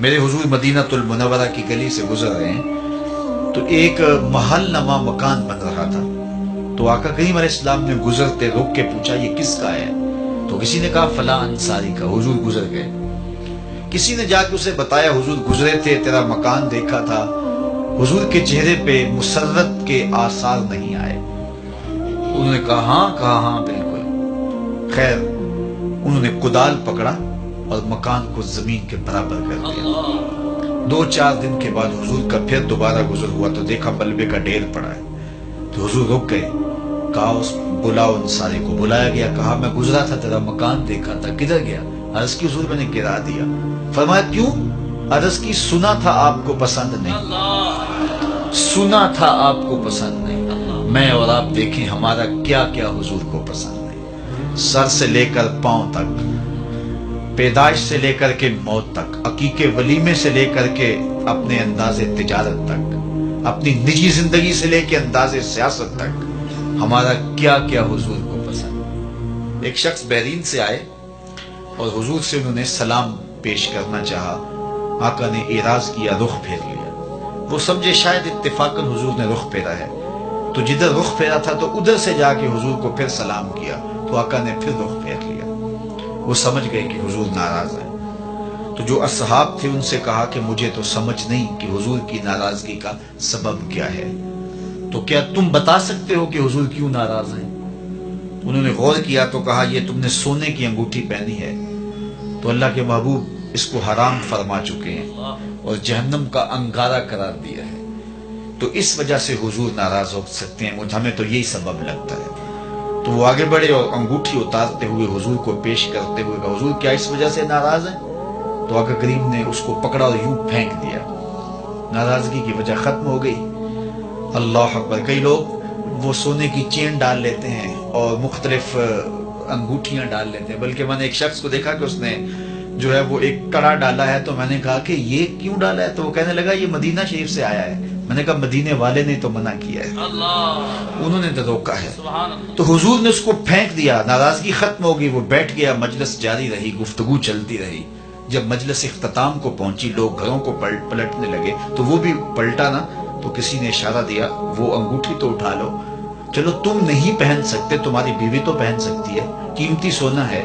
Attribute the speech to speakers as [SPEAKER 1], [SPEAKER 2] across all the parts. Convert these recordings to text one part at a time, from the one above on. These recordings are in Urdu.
[SPEAKER 1] میرے حضور مدینہ المنورہ کی گلی سے گزر رہے ہیں تو ایک محل نما مکان بن رہا تھا. تو آقا کریم علیہ السلام نے گزرتے رک کے پوچھا یہ کس کا ہے؟ تو کسی نے کہا فلاں انصاری کا. حضور گزر گئے. کسی نے جا کے اسے بتایا حضور گزرے تھے، تیرا مکان دیکھا تھا. حضور کے چہرے پہ مسرت کے آثار نہیں آئے. انہوں نے کہا ہاں بالکل. خیر انہوں نے کدال پکڑا اور مکان کو زمین کے برابر کر دیا. 2-4 دن کے بعد حضور کا پھر دوبارہ گزر ہوا تو دیکھا ملبے کا ڈھیر پڑا ہے. تو حضور رک گئے. کہا بلاؤ انصاری کو. بلایا گیا. کہا میں گزرا تھا، تیرا مکان دیکھا تھا، کدھر گیا؟ عرض کی حضور میں نے گرا دیا. فرمایا کیوں؟ عرض کی سنا تھا آپ کو پسند نہیں، سنا تھا آپ کو پسند نہیں. میں اور آپ دیکھیں ہمارا کیا کیا حضور کو پسند نہیں. سر سے لے کر پاؤں تک، پیدائش سے لے کر کے موت تک، عقیقے ولیمے سے لے کر کے اپنے انداز تجارت تک، اپنی نجی زندگی سے لے کے انداز سیاست تک، ہمارا کیا کیا حضور کو پسند. ایک شخص بحرین سے آئے اور حضور سے انہوں نے سلام پیش کرنا چاہا. آقا نے اعراض کیا، رخ پھیر لیا. وہ سمجھے شاید اتفاقاً حضور نے رخ پھیرا ہے، تو جدھر رخ پھیرا تھا تو ادھر سے جا کے حضور کو پھر سلام کیا. تو آقا نے پھر رخ پھیر لیا. وہ سمجھ گئے کہ حضور ناراض ہیں. تو جو اصحاب تھے ان سے کہا کہ مجھے تو سمجھ نہیں کہ حضور کی ناراضگی کا سبب کیا ہے، تو کیا تم بتا سکتے ہو کہ حضور کیوں ناراض ہیں؟ انہوں نے غور کیا تو کہا یہ تم نے سونے کی انگوٹھی پہنی ہے تو اللہ کے محبوب اس کو حرام فرما چکے ہیں اور جہنم کا انگارہ قرار دیا ہے، تو اس وجہ سے حضور ناراض ہو سکتے ہیں. ہمیں تو یہی سبب لگتا ہے. تو وہ آگے بڑھے اور انگوٹھی اتارتے ہوئے حضور کو پیش کرتے ہوئے کہا حضور کیا اس وجہ سے ناراض ہیں؟ تو آقا کریم نے اس کو پکڑا اور یوں پھینک دیا. ناراضگی کی وجہ ختم ہو گئی. اللہ اکبر. کئی لوگ وہ سونے کی چین ڈال لیتے ہیں اور مختلف انگوٹھیاں ڈال لیتے ہیں. بلکہ میں نے ایک شخص کو دیکھا کہ اس نے جو ہے وہ ایک کڑا ڈالا ہے. تو میں نے کہا کہ یہ کیوں ڈالا ہے؟ تو وہ کہنے لگا یہ مدینہ شریف سے آیا ہے. میں نے کہا مدینے والے نے تو منع کیا ہے، انہوں نے تو روکا ہے. تو حضور نے اس کو پھینک دیا. ناراضگی ختم ہو گئی. وہ بیٹھ گیا. مجلس جاری رہی، گفتگو چلتی رہی. جب مجلس اختتام کو پہنچی لوگ گھروں کو پلٹنے لگے تو وہ بھی پلٹا نا. تو کسی نے اشارہ دیا وہ انگوٹھی تو اٹھا لو. چلو تم نہیں پہن سکتے، تمہاری بیوی تو پہن سکتی ہے، قیمتی سونا ہے.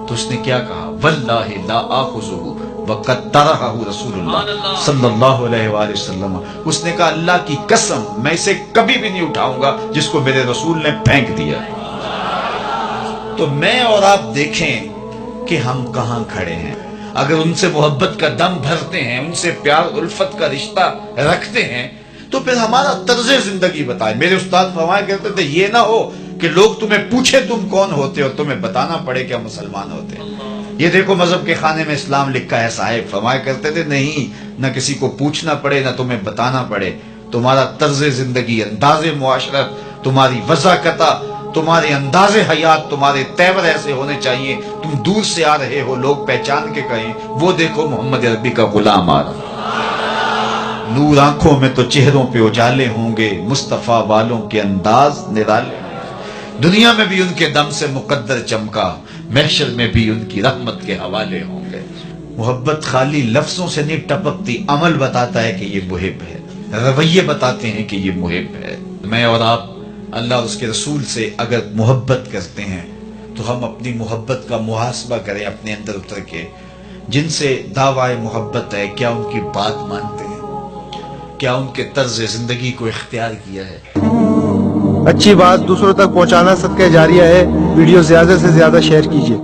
[SPEAKER 1] تو اس نے کیا کہا؟ واللہ لا آخذہ وقد طرحہ رسول اللہ صلی اللہ علیہ وآلہ وسلم. اس نے کہا اللہ کی قسم میں اسے کبھی بھی نہیں اٹھاؤں گا جس کو میرے رسول نے پھینک دیا. تو میں اور آپ دیکھیں کہ ہم کہاں کھڑے ہیں. اگر ان سے محبت کا دم بھرتے ہیں، ان سے پیار الفت کا رشتہ رکھتے ہیں تو پھر ہمارا طرز زندگی بتائیں. میرے استاد فرمایا کرتے تھے یہ نہ ہو کہ لوگ تمہیں پوچھے تم کون ہوتے اور تمہیں بتانا پڑے کہ ہم مسلمان ہوتے ہیں. یہ دیکھو مذہب کے خانے میں اسلام لکھا ہے. صاحب فرمایا کرتے تھے نہیں، نہ کسی کو پوچھنا پڑے نہ تمہیں بتانا پڑے. تمہارا طرز زندگی، انداز معاشرت، تمہاری وضاحت، تمہارے انداز حیات، تمہارے تیور ایسے ہونے چاہیے تم دور سے آ رہے ہو لوگ پہچان کے کہیں وہ دیکھو محمد عربی کا غلام آ رہا. نور آنکھوں میں تو چہروں پہ اجالے ہوں گے، مصطفیٰ والوں کے انداز نرالے. دنیا میں بھی ان کے دم سے مقدر چمکا، محشر میں بھی ان کی رحمت کے حوالے ہوں گے. محبت خالی لفظوں سے نہیں ٹپکتی، عمل بتاتا ہے کہ یہ محب ہے، رویے بتاتے ہیں کہ یہ محب ہے. میں اور آپ اللہ اور اس کے رسول سے اگر محبت کرتے ہیں تو ہم اپنی محبت کا محاسبہ کریں اپنے اندر اتر کے. جن سے دعوی محبت ہے کیا ان کی بات مانتے ہیں؟ کیا ان کے طرز زندگی کو اختیار کیا ہے؟
[SPEAKER 2] اچھی بات دوسروں تک پہنچانا صدقہ جاریہ ہے. ویڈیو زیادہ سے زیادہ شیئر کیجیے.